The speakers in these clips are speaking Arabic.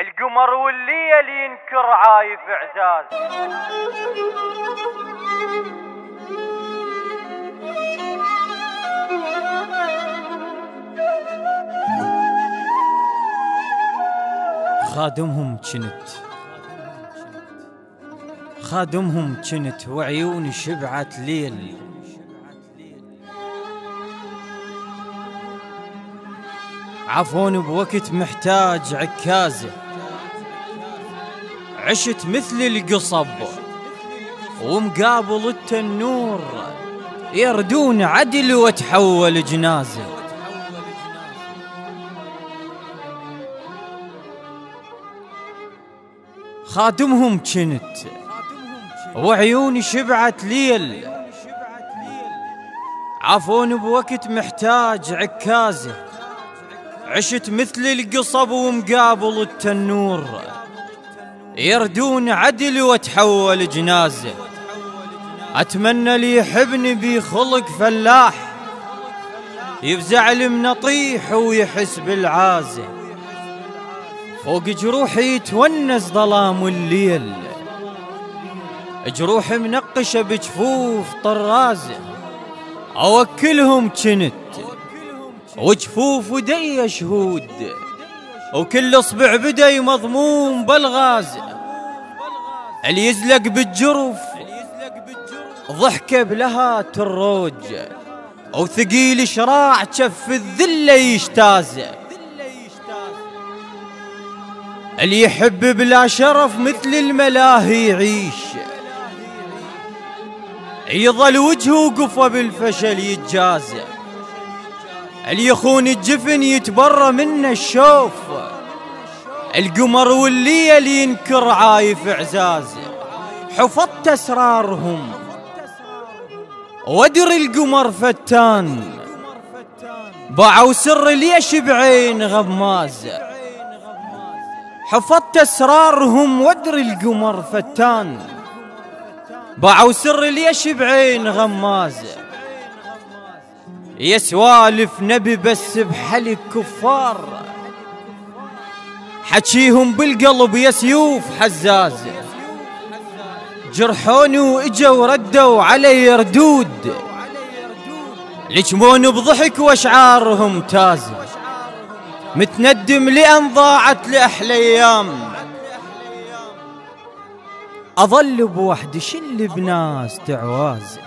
القمر والليل ينكر عايف اعزاز. خادمهم جنت وعيوني شبعت ليل. عفوني بوقت محتاج عكازة، عشت مثل القصب ومقابل التنور، يردون عدل وتحول جنازة. خادمهم جنت وعيوني شبعت ليل. عفوني بوقت محتاج عكازة، عشت مثل القصب ومقابل التنور، يردون عدل وتحول جنازة. أتمنى لي يحبني بخلق فلاح، يفزع المنطيح ويحس بالعازة. فوق جروحي يتونس ظلام الليل، جروح منقشة بجفوف طرازة. أوكلهم جنت وجفوف ودي شهود، وكل اصبع بدي مضموم بالغازة. اللي يزلق بالجرف ضحكة بلها تروج، وثقيل شراع شف الذلة يجتازه. اللي يحب بلا شرف مثل الملاهي يعيش، يظل وجهه قفا بالفشل يتجازى. اللي يخون الجفن يتبرى منه الشوف، القمر والليل ينكر عايف اعزازه. حفظت اسرارهم وادري القمر فتان، باعوا سر ليش بعين غمازه. حفظت اسرارهم وادري القمر فتان، باعوا سر ليش بعين غمازه. يا سوالف نبي بس بحلق كفار، حكيهم بالقلب يا سيوف حزازه. جرحوني واجوا ردوا علي ردود، لجمون بضحك واشعارهم تازه. متندم لأن ضاعت لأحلى أيام، أظل بوحدي شل بناس تعوازه.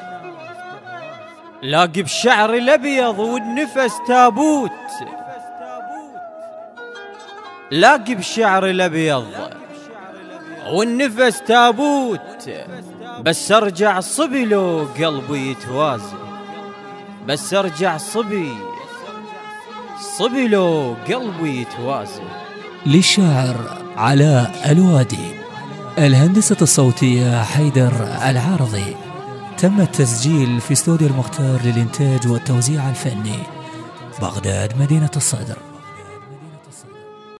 لاقي بشعر الأبيض والنفس تابوت، لاقي بشعر الأبيض والنفس تابوت. بس أرجع صبي لو قلبي يتوازن، بس أرجع صبي لو قلبي يتوازن. للشاعر علاء الوادي، الهندسة الصوتية حيدر العارضي. تم التسجيل في استوديو المختار للإنتاج والتوزيع الفني، بغداد مدينة الصدر.